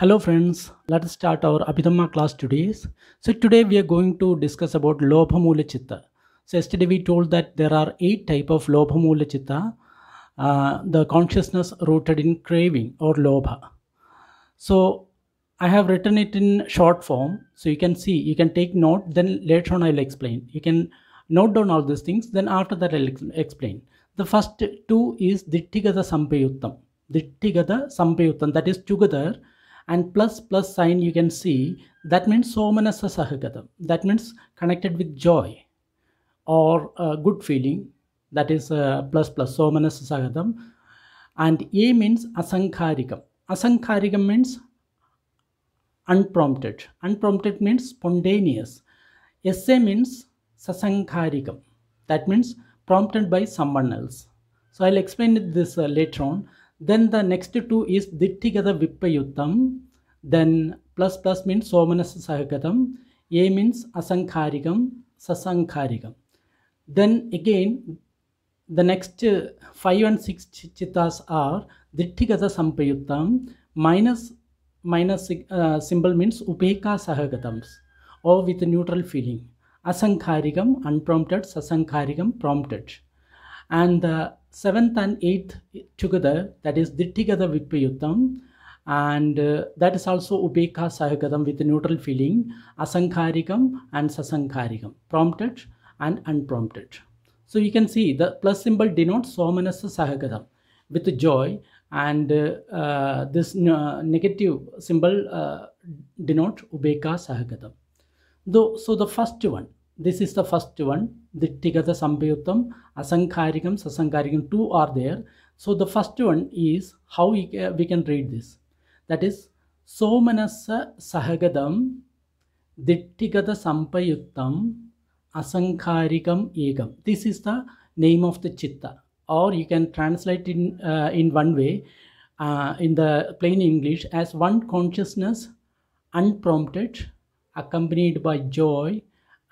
Hello friends, let us start our Abhidhamma class today. So today we are going to discuss about Lobhamula Chitta. So yesterday we told that there are 8 type of Lobhamula Chitta, the consciousness rooted in craving or Lobha. So I have written it in short form, so you can see, you can take note, then later on I'll explain. You can note down all these things, then after that I'll explain. The first two is Dittigada Sampayuttam. Dittigada Sampayuttam, that is together, and plus sign you can see, that means Somanasa Sahagatam. That means connected with joy or good feeling, that is plus Somanasa Sahagatam. And A means Asankharikam. Asankharikam means unprompted. Unprompted means spontaneous. SA means sasankharikam. That means prompted by someone else. So I'll explain this later on. Then the next two is dittigada vippayuttam. Then plus means somanas sahagatam. A means asankharikam, sasankharikam. Then again, the next 5 and 6 chittas are dittigada sampayuttam minus symbol means upeka sahagatams or with a neutral feeling. Asankharikam unprompted, sasankharikam prompted. And the 7th and 8th together, that is dittigada vippayuttam, and that is also upeka sahagatam with a neutral feeling. Asankharikam and sasankharikam, prompted and unprompted. So you can see the plus symbol denotes somanasa sahagatam with joy, and this negative symbol denotes ubeka sahagatam. Though, so the first one, this is the first one, dittigada sampayuttam, asankharikam, sasankharikam, two are there. So the first one is how we can read this. That is somanasa sahagadam dittigada sampayuttam asankharikam egam. This is the name of the chitta, or you can translate in one way, in the plain English, as one consciousness, unprompted, accompanied by joy,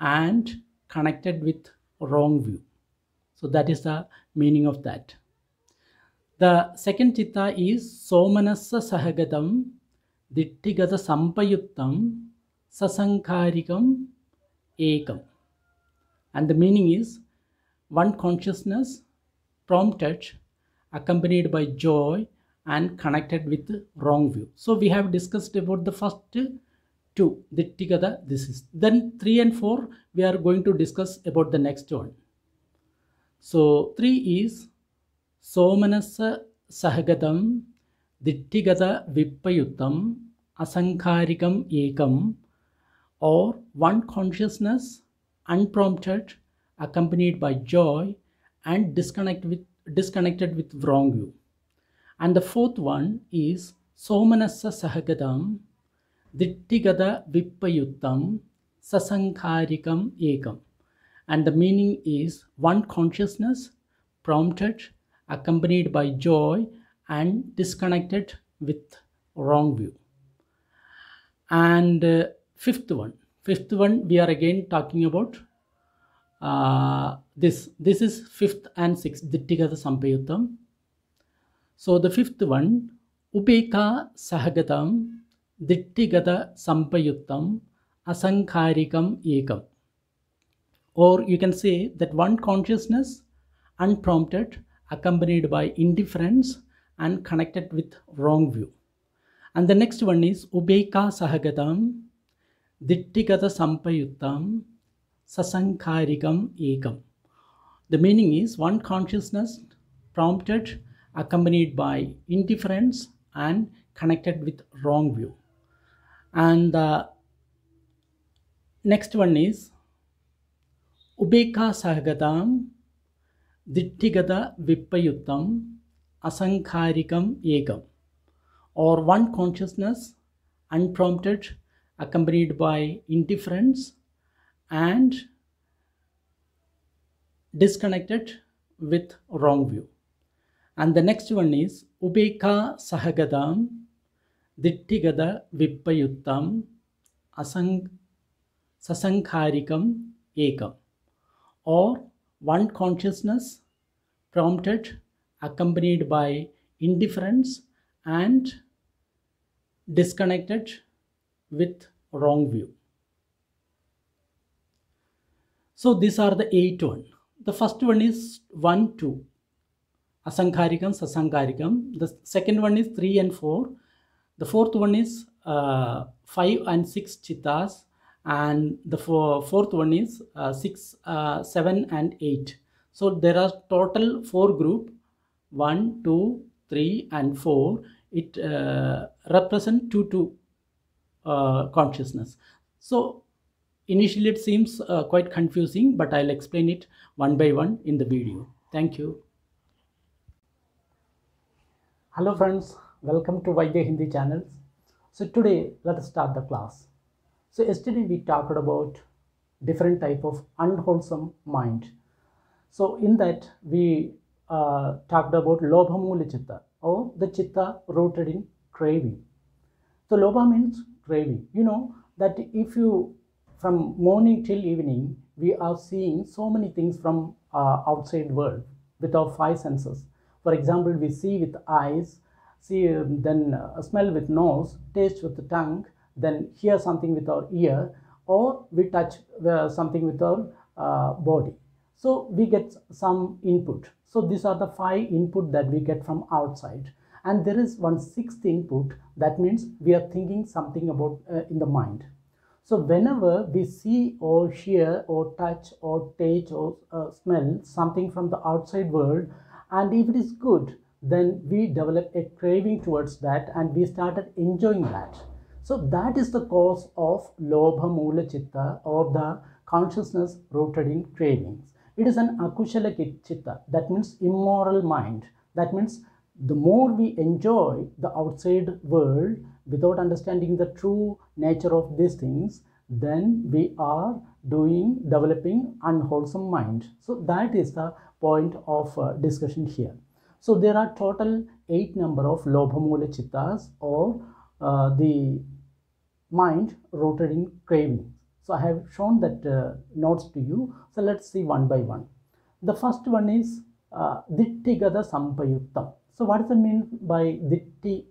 and connected with wrong view. So that is the meaning of that. The second chitta is somanasa sahagadam dittigada sampayuttam sasankharikam ekam. And the meaning is one consciousness, prompted, accompanied by joy, and connected with wrong view. So we have discussed about the first two, dittigada. This is then 3 and 4 we are going to discuss about the next one. So 3 is somanasa sahagadam dittigada vippayuttam asankharikam ekam, or one consciousness, unprompted, accompanied by joy, and disconnected with wrong view. And the fourth one is somanasa sahagadam dittigada vippayuttam sasankharikam ekam, and the meaning is one consciousness, prompted, accompanied by joy, and disconnected with wrong view. And fifth one we are again talking about this is fifth and sixth, dittigada sampayuttam. So the fifth one, upeka sahagatam dittigada sampayuttam asankharikam ekam, or you can say that one consciousness, unprompted, accompanied by indifference, and connected with wrong view. And the next one is ubeka sahagatam dittigada sampayuttam sasankharikam ekam. The meaning is one consciousness, prompted, accompanied by indifference, and connected with wrong view. And the next one is ubeka sahagatam dittigada vippayuttam asankharikam ekam, or one consciousness, unprompted, accompanied by indifference, and disconnected with wrong view. And the next one is ubeka sahagadam dittigada vippayuttam sasankharikam ekam, or one consciousness, prompted, accompanied by indifference, and disconnected with wrong view. So these are the 8 one. The first one is 1, 2. Asankharikam, Sasankharikam. The second one is 3 and 4. The fourth one is 5 and 6 Chittas. And the fourth one is 6, 7 and 8. So there are total 4 group, 1, 2, 3 and 4. It represents 2 consciousness. So initially it seems quite confusing, but I'll explain it one by one in the video. Thank you. Hello friends, welcome to Vaidya Hindi channel. So today let us start the class. So yesterday we talked about different type of unwholesome mind. So in that we talked about Lobhamula Chitta, or the Chitta rooted in craving. So Lobha means craving. You know that if you from morning till evening we are seeing so many things from outside world with our 5 senses. For example, we see with eyes, then smell with nose, taste with the tongue, then hear something with our ear, or we touch something with our body. So we get some input. So these are the 5 input that we get from outside. And there is one 6th input, that means we are thinking something about in the mind. So whenever we see or hear or touch or taste or smell something from the outside world, and if it is good, then we develop a craving towards that and we started enjoying that. So that is the cause of Lobha Mula Chitta, or the consciousness rooted in cravings. It is an Akushala Chitta, that means immoral mind. That means the more we enjoy the outside world without understanding the true nature of these things, then we are developing unwholesome mind. So that is the point of discussion here. So there are total 8 number of Lobhamula Chittas, or the mind rooted in craving. So I have shown that notes to you. So let's see one by one. The first one is Ditti Gada Sampayuktam. So what does it mean by Ditti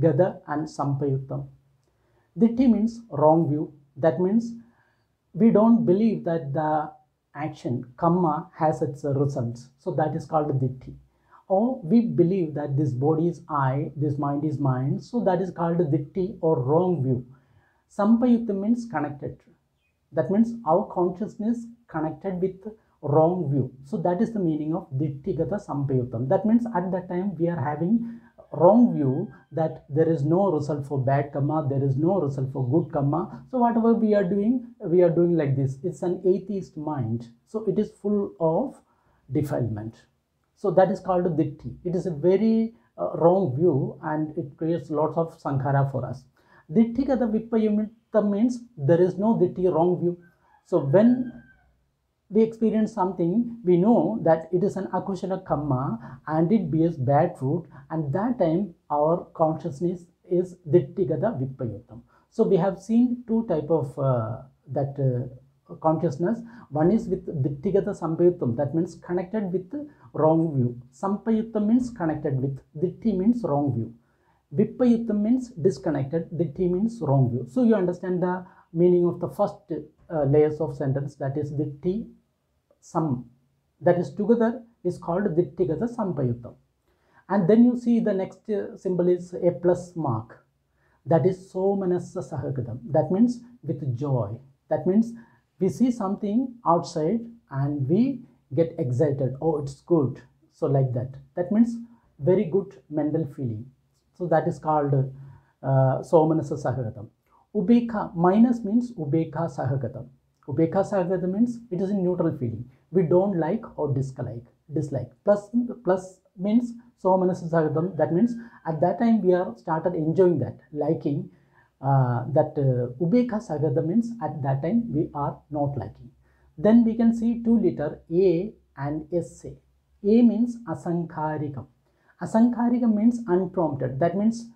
Gada and Sampayuktam? Ditti means wrong view. That means we don't believe that the action, karma, has its results. So that is called Ditti. Or we believe that this body is I, this mind is mine. So that is called Ditti, or wrong view. Sampayukta means connected. That means our consciousness connected with wrong view. So that is the meaning of Dittigata Sampayuktam. That means at that time we are having wrong view that there is no result for bad karma, there is no result for good karma. So whatever we are doing like this. It's an atheist mind. So it is full of defilement. So that is called Ditti. It is a very wrong view and it creates lots of sankhara for us. Dittigata Vipayamita means there is no Ditti, wrong view. So when we experience something, we know that it is an akushala karma and it bears bad fruit, and that time our consciousness is Dittigata Vipayutam. So we have seen 2 type of consciousness. One is with Dittigata Sampayutam, that means connected with wrong view. Sampayutam means connected with, Ditti means wrong view. Vipayutam means disconnected, Ditti means wrong view. So you understand the meaning of the first layers of sentence, that is Ditti Sam, that is together is called Dittigata Sampayutam. And then you see the next symbol is a plus mark, that is Somanasa Sahagatam. That means with joy. That means we see something outside and we get excited. Oh, it's good. So like that. That means very good mental feeling. So that is called Somanasa Sahagatam. Ubekha, minus means Ubekha Sahagatam. Ubekha Sahagatam means it is a neutral feeling. We don't like or dislike. Plus means Somanasa Sahagatam. That means at that time we are started enjoying that, liking. Ubekha Sahagatam means at that time we are not liking. Then we can see 2 letter A and SA. A means Asankharikam. Asankharikam means unprompted. That means,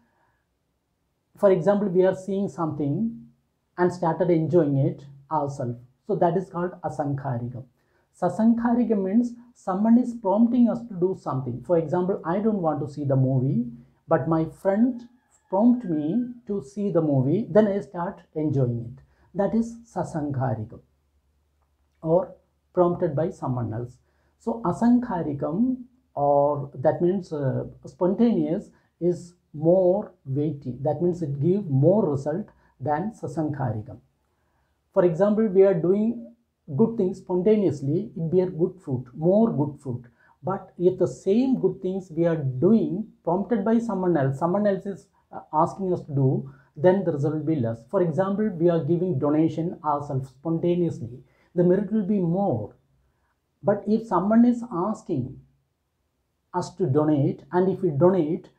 for example, we are seeing something and started enjoying it ourselves. So that is called Asankharikam. Sasankharikam means someone is prompting us to do something. For example, I don't want to see the movie, but my friend prompt me to see the movie, then I start enjoying it. That is sasankharikam, or prompted by someone else. So asankharikam, or that means spontaneous, is more weighty. That means it gives more result than sasankharikam. For example, we are doing good things spontaneously, it bear good fruit, more good fruit. But if the same good things we are doing prompted by someone else is asking us to do, then the result will be less. For example, we are giving donation ourselves spontaneously, the merit will be more. But if someone is asking us to donate, and if we donate,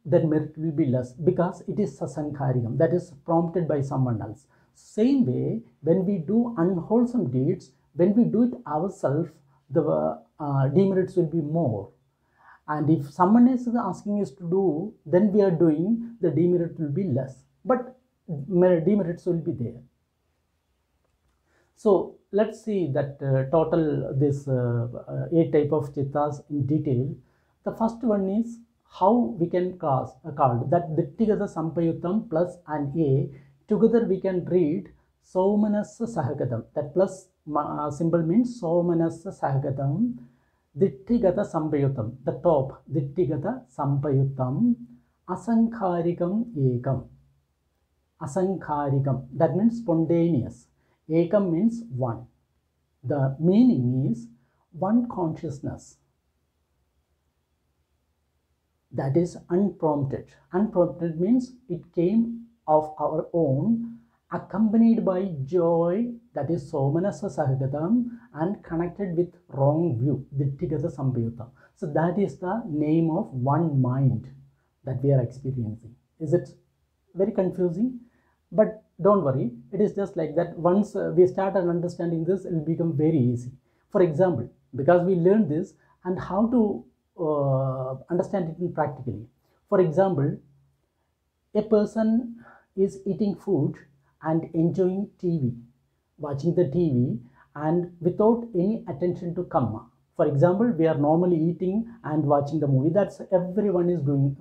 then merit will be less, because it is sasankharikam, that is prompted by someone else. Same way, when we do unwholesome deeds, when we do it ourselves, the demerits will be more. And if someone is asking us to do, then we are doing, the demerit will be less, but demerits will be there. So let's see that total this 8 type of chittas in detail. The first one is how we can call that Dittigata Sampayutam plus and A, together we can read Somanasa Sahagatam. That plus symbol means Somanasa Sahagatam, Dittigata Sampayutam, the top, Dittigata Sampayutam, Asankharikam Ekam. Asankharikam, that means spontaneous. Ekam means one. The meaning is one consciousness. That is unprompted. Unprompted means it came of our own, accompanied by joy, that is Somanasa Sahagatam, and connected with wrong view, Dittigata Sampayutam. So that is the name of one mind that we are experiencing. Is it very confusing? But don't worry, it is just like that. Once we start understanding this, it will become very easy. For example, because we learned this, and how to understand it practically. For example, a person is eating food and enjoying TV, watching the TV, and without any attention to Kamma. For example, we are normally eating and watching the movie. That's everyone is doing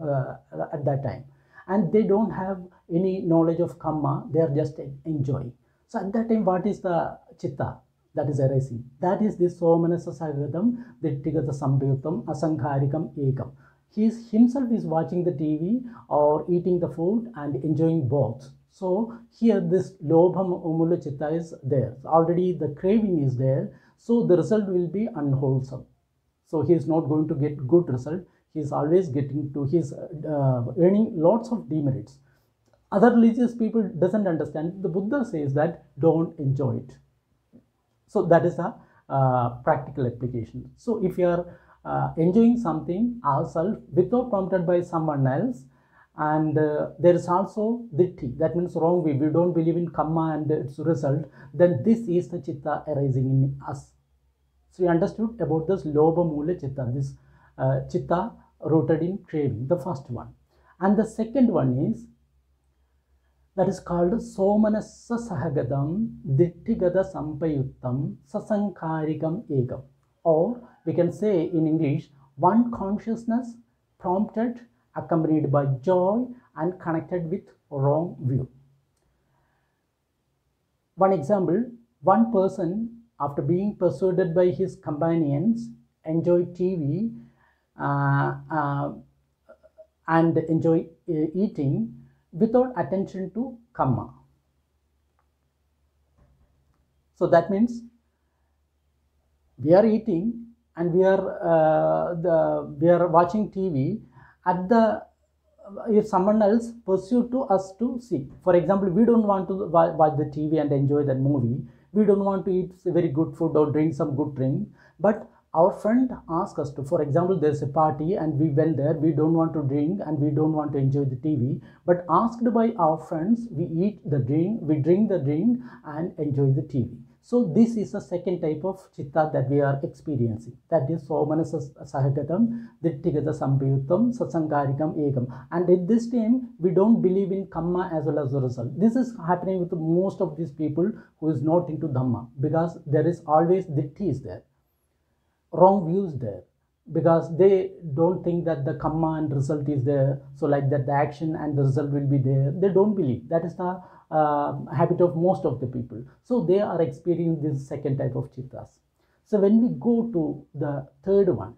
at that time. And they don't have any knowledge of Kamma, they are just enjoying. So at that time, what is the chitta that is arising? That is this Somanasa Sahagatam, Dittigata Sampayutam, Asankharikam Ekam. He himself is watching the TV or eating the food and enjoying both. So here this Lobham Umula Chitta is there. Already the craving is there. So the result will be unwholesome. So he is not going to get good result. He is always getting to his earning lots of demerits. Other religious people doesn't understand. The Buddha says that don't enjoy it. So that is a practical application. So if you are enjoying something ourselves without prompted by someone else, and there is also ditti, that means wrong way, we don't believe in Kamma and its result, then this is the chitta arising in us. So you understood about this Lobha Mula Chitta, this chitta rooted in craving, the first one. And the second one is, that is called Somanasa Sahagatam, Dittigata Sampayuttam, Sasankharikam Ekam. Or we can say in English, one consciousness prompted, accompanied by joy, and connected with wrong view. One example, one person, after being persuaded by his companions, enjoyed TV and enjoy eating without attention to Kamma. So that means we are eating and we are watching TV. At the if someone else pursued to us to see, for example, we don't want to watch the TV and enjoy that movie. We don't want to eat very good food or drink some good drink, but our friend asked us to. For example, there's a party and we went there. We don't want to drink and we don't want to enjoy the TV, but asked by our friends, we eat the drink, we drink the drink and enjoy the TV. So this is the second type of chitta that we are experiencing. That is Somanasa Sahagatam, Dittigata Sampayuttam, Sasankharikam Ekam. And at this time, we don't believe in Kamma as well as the result. This is happening with most of these people who is not into Dhamma, because there is always Ditti is there, wrong views there. because they don't think that the karma and result is there, so like that the action and the result will be there. They don't believe. That is the habit of most of the people. So they are experiencing this second type of chittas. So when we go to the third one,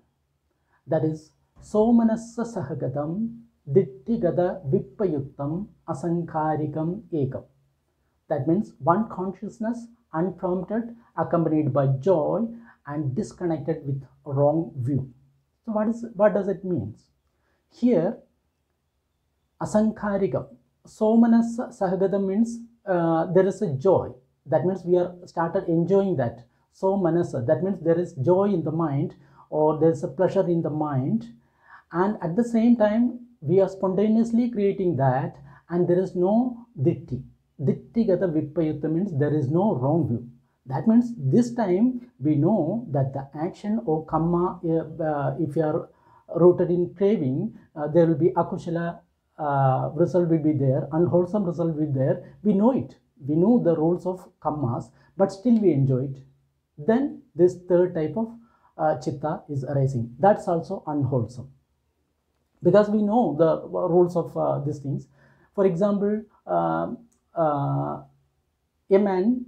that is somanassa sahagatam dittigada vippayuttam asankharikam ekam. That means one consciousness, unprompted, accompanied by joy and disconnected with wrong view. So what does it mean? Here, asankharikam, somanassa sahagatam means there is a joy. That means we are started enjoying that. So manasa, that means there is joy in the mind, or there is a pleasure in the mind, and at the same time we are spontaneously creating that, and there is no ditti. Dittigata vippayutta means there is no wrong view. That means this time we know that the action or karma, if you are rooted in craving, there will be akushala result will be there, unwholesome result will be there. We know it. We know the rules of karmas, but still we enjoy it. Then this third type of chitta is arising. That's also unwholesome, because we know the rules of these things. For example, a man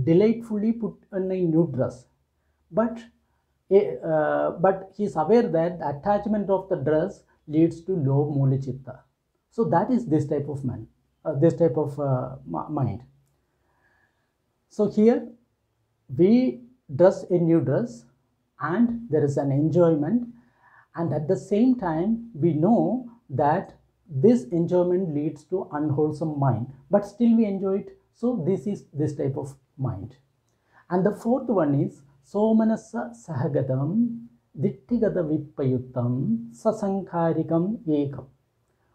delightfully put on a new dress, but he is aware that the attachment of the dress leads to low mula chitta. So that is this type of man, this type of mind. So here we dress a new dress and there is an enjoyment, and at the same time we know that this enjoyment leads to unwholesome mind, but still we enjoy it. So this is this type of mind. And the fourth one is somanassa sahagatam dittigata vippayuttam sasankharikam ekam.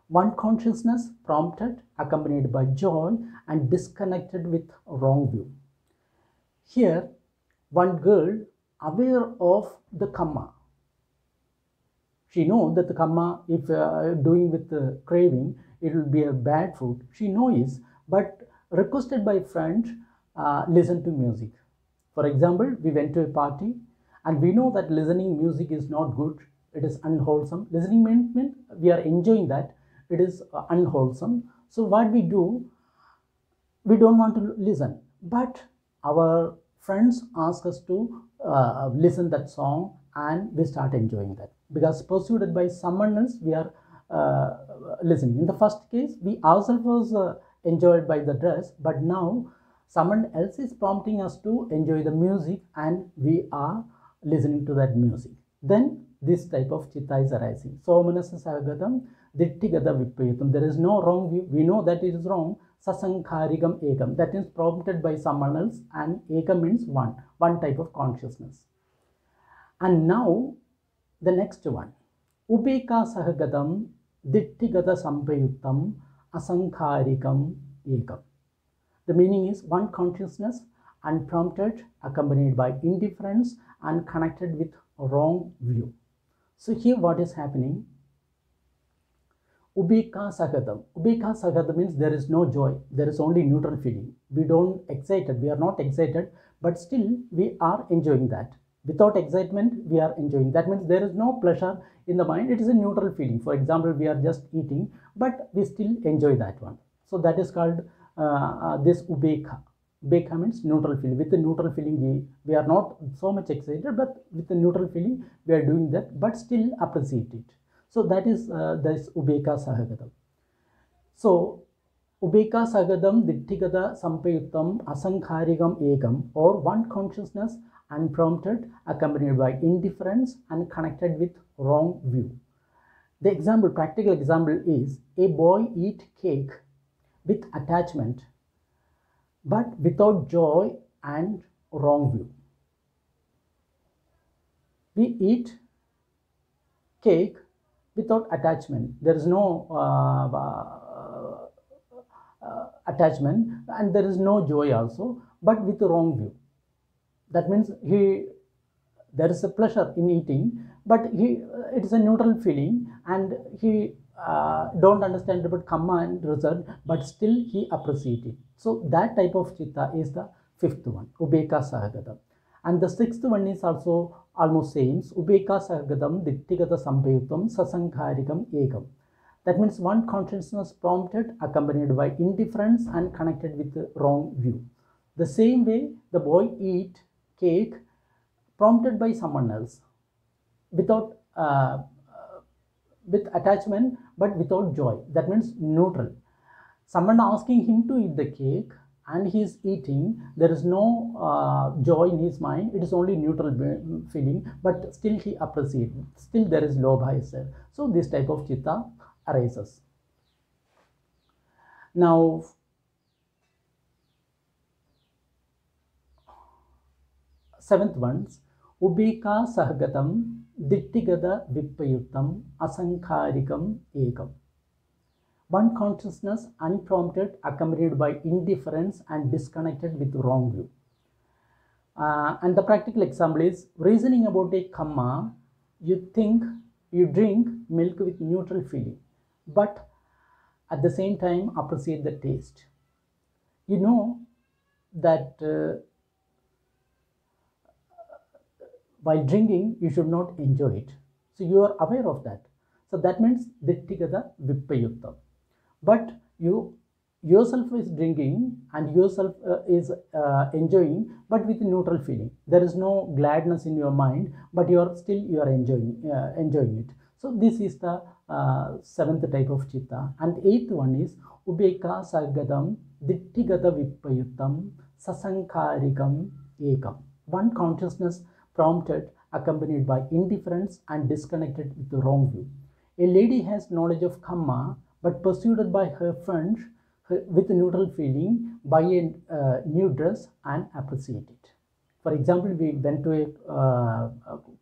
One consciousness prompted, accompanied by joy and disconnected with wrong view. Here, one girl aware of the karma. She knows that the karma, if doing with the craving, it will be a bad food. She knows, but requested by friend, listen to music. For example, we went to a party and we know that listening music is not good. It is unwholesome. Listening means we are enjoying that. It is unwholesome. So what we do, we don't want to listen, but our friends ask us to listen that song, and we start enjoying that, because pursued by someone else we are listening. In the first case, we ourselves was enjoyed by the dress, but now someone else is prompting us to enjoy the music and we are listening to that music. Then this type of chitta is arising. So manasa sagatam dittigata vippayutam. There is no wrong view. We know that it is wrong. Sasankharikam ekam. That is prompted by someone else, and ekam means one type of consciousness. And now the next one. Upeka sahagatam dittigata sampayuttam asankharikam ekam. The meaning is one consciousness, unprompted, accompanied by indifference and connected with wrong view. So here what is happening? Ubeka sagatam. Ubeka sagatam means there is no joy. There is only neutral feeling. We don't excited. We are not excited, but still we are enjoying that. Without excitement, we are enjoying. That means there is no pleasure in the mind. It is a neutral feeling. For example, we are just eating, but we still enjoy that one. So that is called this ubeka. Ubeka means neutral feeling. With the neutral feeling, we are not so much excited, but with the neutral feeling, we are doing that, but still appreciate it. So that is this ubeka sahagatam. So ubeka sagadam dittigata sampayuttam asankharikam ekam, or one consciousness, unprompted, accompanied by indifference and connected with wrong view. The example, practical example is a boy eat cake with attachment, but without joy and wrong view. We eat cake without attachment. There is no attachment, and there is no joy also, but with the wrong view. That means there is a pleasure in eating, but it is a neutral feeling, and he don't understand about karma and result, but still he appreciates it. So that type of chitta is the fifth one, ubeka sahagatam. And the sixth one is also almost same. Ubeka Sahagatam Dittigata Sampayutam Sasankharikam Ekam. That means one consciousness prompted, accompanied by indifference and connected with the wrong view. The same way the boy eat cake prompted by someone else, without with attachment but without joy. That means neutral. Someone asking him to eat the cake and he is eating, there is no joy in his mind, it is only neutral feeling, but still he appreciates, still there is lobha is there. So this type of chitta arises. Now seventh ones, ubeka sahagatam dittigada vipayutam asankharikam ekam. One consciousness unprompted, accompanied by indifference and disconnected with wrong view. And the practical example is reasoning about a kamma. You think you drink milk with neutral feeling, but at the same time appreciate the taste. You know that while drinking you should not enjoy it, so you are aware of that. So that means dittigada vipayutta. But you yourself is drinking and yourself is enjoying, but with neutral feeling. There is no gladness in your mind, but you are enjoying it. So this is the seventh type of chitta. And eighth one is ubeka sargadam dittigata vipayutam sasankharikam ekam. One consciousness prompted, accompanied by indifference and disconnected with the wrong view. A lady has knowledge of kamma, but pursued by her friends with a neutral feeling, buy a new dress and appreciate it. For example, we went to a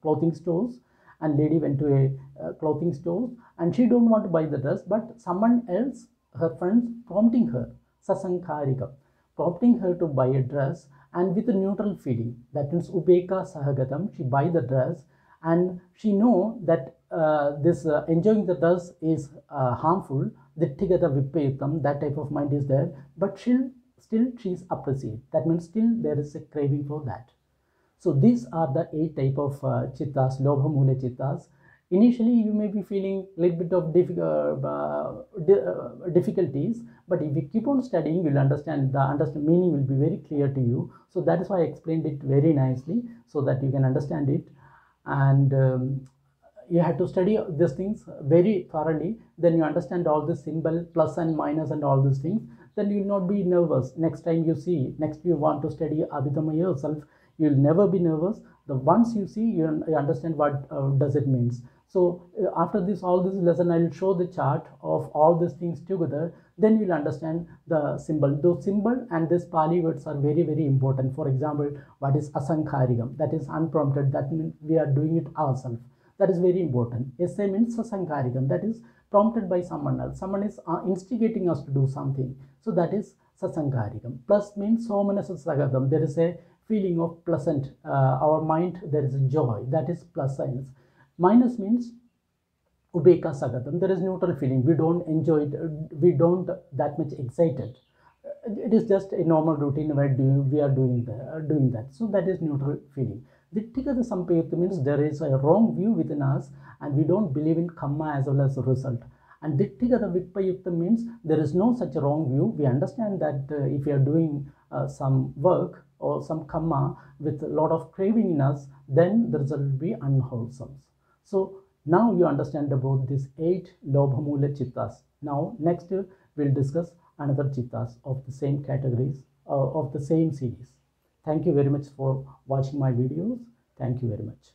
clothing stores, and lady went to a clothing store and she don't want to buy the dress, but someone else, her friends, prompting her, sasankharika, prompting her to buy a dress, and with a neutral feeling. That means ubeka sahagatam, she buy the dress and she know that this enjoying the dress is harmful, dittigata vipayutam, that type of mind is there, but still she is appreciated. That means still there is a craving for that. So these are the 8 type of chittas, lobha mula chittas. Initially you may be feeling a little bit of difficulties, but if you keep on studying, you'll understand, the meaning will be very clear to you. So that is why I explained it very nicely, so that you can understand it. And you have to study these things very thoroughly, then you understand all the symbol, plus and minus and all these things. Then you will not be nervous. Next time you see, next you want to study Abhidhamma yourself, you will never be nervous. The once you see, you understand what does it means. So after this, all this lesson, I will show the chart of all these things together. Then you will understand the symbol. Those symbol and this Pali words are very, very important. For example, what is asankharikam? That is unprompted. That means we are doing it ourselves. That is very important. SA means sasankharikam. That is prompted by someone else. Someone is instigating us to do something. So that is sasankharikam. Plus means somanasa sagadam. There is a feeling of pleasant. Our mind, there is a joy. That is plus signs. Minus means ubeka sagatam. There is neutral feeling. We don't enjoy it. We don't that much excited. It is just a normal routine where we are doing that. So that is neutral feeling. Dittigata sampayutta means there is a wrong view within us and we don't believe in kamma as well as the result. And dittigata vipayutta means there is no such wrong view. We understand that if we are doing some work or some kamma with a lot of craving in us, then the result will be unwholesome. So now you understand about these 8 lobha mula chittas. Now next we'll discuss another chittas of the same categories of the same series. Thank you very much for watching my videos. Thank you very much.